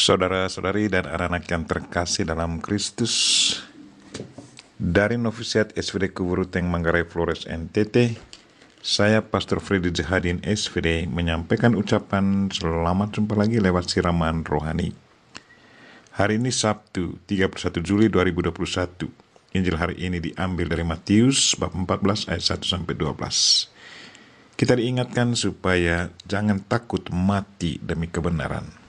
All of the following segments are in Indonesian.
Saudara-saudari dan anak-anak yang terkasih dalam Kristus, dari Novisiat SVD Kuburuteng Manggarai Flores NTT, saya Pastor Freddy Jihadin SVD menyampaikan ucapan selamat jumpa lagi lewat siraman rohani. Hari ini Sabtu 31 Juli 2021. Injil hari ini diambil dari Matius bab 14 ayat 1-12. Kita diingatkan supaya jangan takut mati demi kebenaran.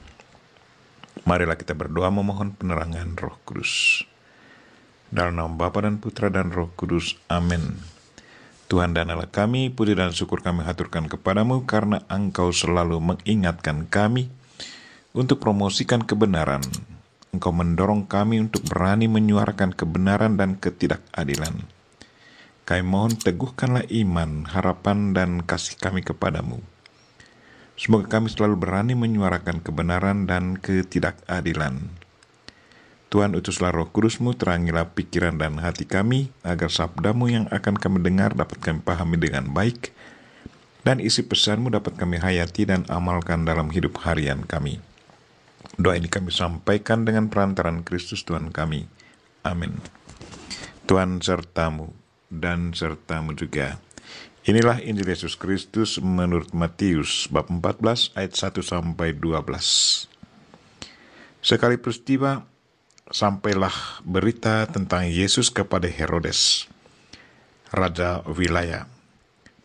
Marilah kita berdoa memohon penerangan Roh Kudus. Dalam nama Bapa dan Putra dan Roh Kudus. Amin. Tuhan dan Allah kami, puji dan syukur kami haturkan kepadamu karena Engkau selalu mengingatkan kami untuk promosikan kebenaran. Engkau mendorong kami untuk berani menyuarakan kebenaran dan ketidakadilan. Kami mohon teguhkanlah iman, harapan, dan kasih kami kepadamu. Semoga kami selalu berani menyuarakan kebenaran dan ketidakadilan. Tuhan, utuslah Roh Kudus-Mu, terangilah pikiran dan hati kami, agar sabda-Mu yang akan kami dengar dapat kami pahami dengan baik, dan isi pesan-Mu dapat kami hayati dan amalkan dalam hidup harian kami. Doa ini kami sampaikan dengan perantaran Kristus Tuhan kami. Amin. Tuhan sertamu dan sertamu juga. Inilah Injil Yesus Kristus menurut Matius bab 14 ayat 1-12. Sekali peristiwa sampailah berita tentang Yesus kepada Herodes, raja wilayah.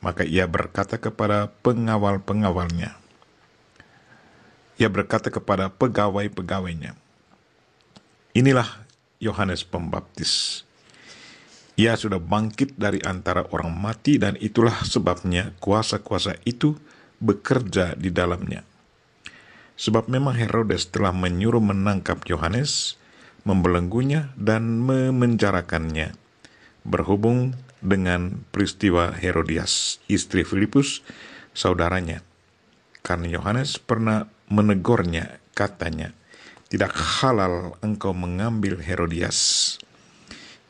Maka ia berkata kepada pengawal-pengawalnya, ia berkata kepada pegawai-pegawainya, inilah Yohanes Pembaptis. Ia sudah bangkit dari antara orang mati, dan itulah sebabnya kuasa-kuasa itu bekerja di dalamnya. Sebab memang Herodes telah menyuruh menangkap Yohanes, membelenggunya, dan memenjarakannya, berhubung dengan peristiwa Herodias, istri Filipus, saudaranya. Karena Yohanes pernah menegurnya, katanya, tidak halal engkau mengambil Herodias.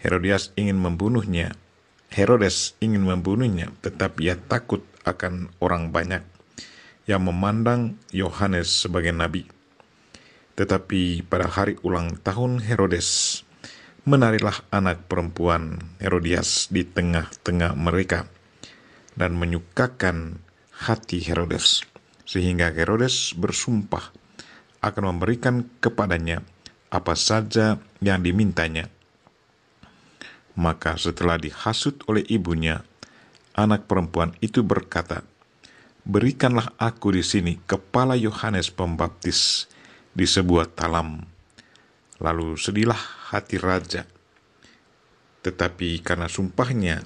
Herodes ingin membunuhnya, tetapi ia takut akan orang banyak yang memandang Yohanes sebagai nabi. Tetapi pada hari ulang tahun Herodes, menarilah anak perempuan Herodias di tengah-tengah mereka, dan menyukakan hati Herodes, sehingga Herodes bersumpah akan memberikan kepadanya apa saja yang dimintanya. Maka setelah dihasut oleh ibunya, anak perempuan itu berkata, berikanlah aku di sini kepala Yohanes Pembaptis di sebuah talam. Lalu sedihlah hati raja. Tetapi karena sumpahnya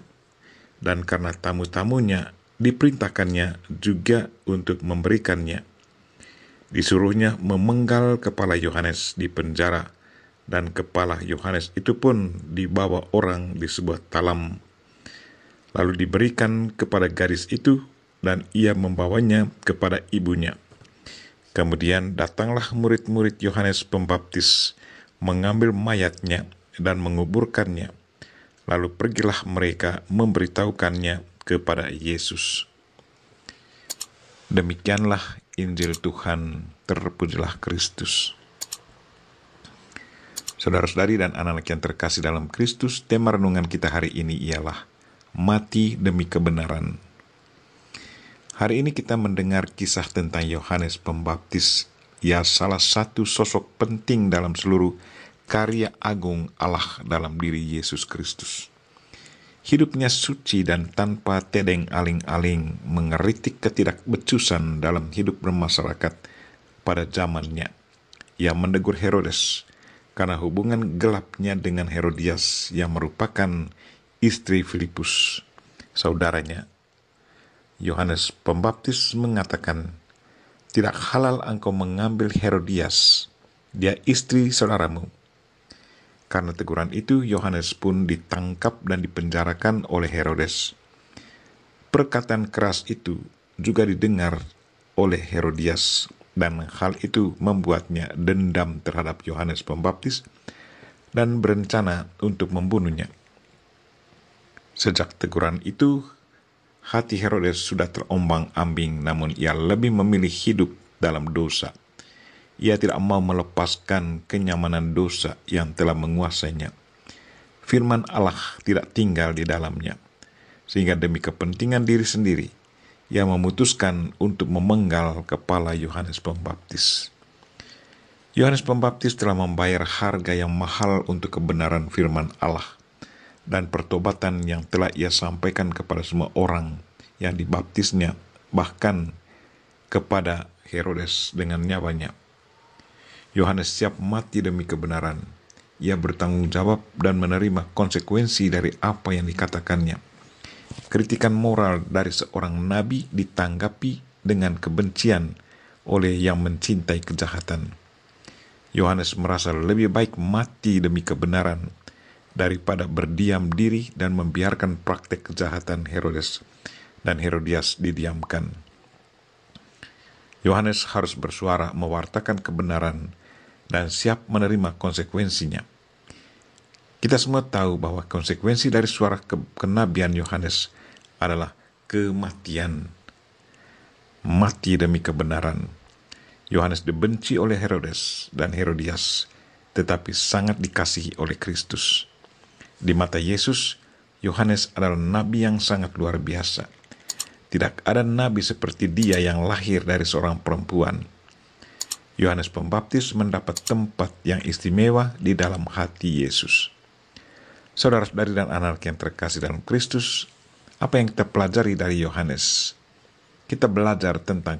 dan karena tamu-tamunya, diperintahkannya juga untuk memberikannya. Disuruhnya memenggal kepala Yohanes di penjara, dan kepala Yohanes itu pun dibawa orang di sebuah talam, lalu diberikan kepada gadis itu, dan ia membawanya kepada ibunya. Kemudian datanglah murid-murid Yohanes Pembaptis, mengambil mayatnya dan menguburkannya. Lalu pergilah mereka memberitahukannya kepada Yesus. Demikianlah Injil Tuhan, terpujilah Kristus. Saudara-saudari dan anak-anak yang terkasih dalam Kristus, tema renungan kita hari ini ialah mati demi kebenaran. Hari ini kita mendengar kisah tentang Yohanes Pembaptis. Ia salah satu sosok penting dalam seluruh karya agung Allah dalam diri Yesus Kristus. Hidupnya suci dan tanpa tedeng aling-aling, mengeritik ketidakbecusan dalam hidup bermasyarakat pada zamannya. Ia menegur Herodes karena hubungan gelapnya dengan Herodias yang merupakan istri Filipus, saudaranya. Yohanes Pembaptis mengatakan, tidak halal engkau mengambil Herodias, dia istri saudaramu. Karena teguran itu, Yohanes pun ditangkap dan dipenjarakan oleh Herodes. Perkataan keras itu juga didengar oleh Herodias, dan hal itu membuatnya dendam terhadap Yohanes Pembaptis dan berencana untuk membunuhnya. Sejak teguran itu, hati Herodes sudah terombang-ambing, namun ia lebih memilih hidup dalam dosa. Ia tidak mau melepaskan kenyamanan dosa yang telah menguasainya. Firman Allah tidak tinggal di dalamnya, sehingga demi kepentingan diri sendiri, ia memutuskan untuk memenggal kepala Yohanes Pembaptis. Yohanes Pembaptis telah membayar harga yang mahal untuk kebenaran firman Allah dan pertobatan yang telah ia sampaikan kepada semua orang yang dibaptisnya, bahkan kepada Herodes dengan nyawanya. Yohanes siap mati demi kebenaran. Ia bertanggung jawab dan menerima konsekuensi dari apa yang dikatakannya. Kritikan moral dari seorang nabi ditanggapi dengan kebencian oleh yang mencintai kejahatan. Yohanes merasa lebih baik mati demi kebenaran daripada berdiam diri dan membiarkan praktek kejahatan Herodes dan Herodias didiamkan. Yohanes harus bersuara mewartakan kebenaran dan siap menerima konsekuensinya. Kita semua tahu bahwa konsekuensi dari suara kenabian Yohanes adalah kematian. Mati demi kebenaran. Yohanes dibenci oleh Herodes dan Herodias, tetapi sangat dikasihi oleh Kristus. Di mata Yesus, Yohanes adalah nabi yang sangat luar biasa. Tidak ada nabi seperti dia yang lahir dari seorang perempuan. Yohanes Pembaptis mendapat tempat yang istimewa di dalam hati Yesus. Saudara-saudari dan anak yang terkasih dalam Kristus, apa yang kita pelajari dari Yohanes? Kita belajar tentang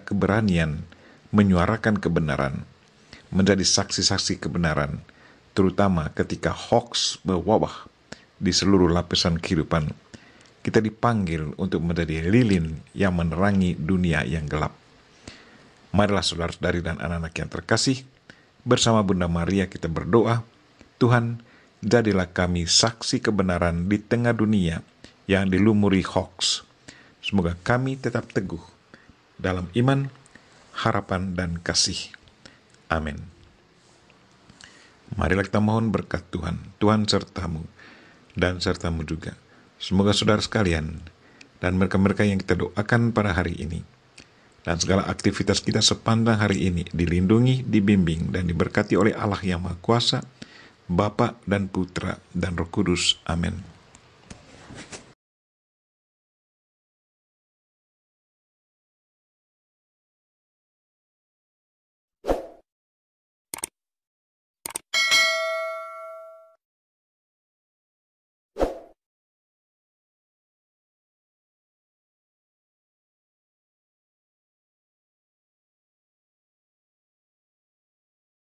keberanian menyuarakan kebenaran, menjadi saksi-saksi kebenaran, terutama ketika hoax berwabah di seluruh lapisan kehidupan. Kita dipanggil untuk menjadi lilin yang menerangi dunia yang gelap. Marilah saudara-saudari dan anak-anak yang terkasih, bersama Bunda Maria kita berdoa, Tuhan, jadilah kami saksi kebenaran di tengah dunia yang dilumuri hoax. Semoga kami tetap teguh dalam iman, harapan, dan kasih. Amin. Marilah kita mohon berkat Tuhan. Tuhan sertamu dan sertamu juga. Semoga saudara sekalian dan mereka-mereka yang kita doakan pada hari ini dan segala aktivitas kita sepanjang hari ini dilindungi, dibimbing, dan diberkati oleh Allah yang Maha Kuasa, Bapa dan Putra dan Roh Kudus. Amin.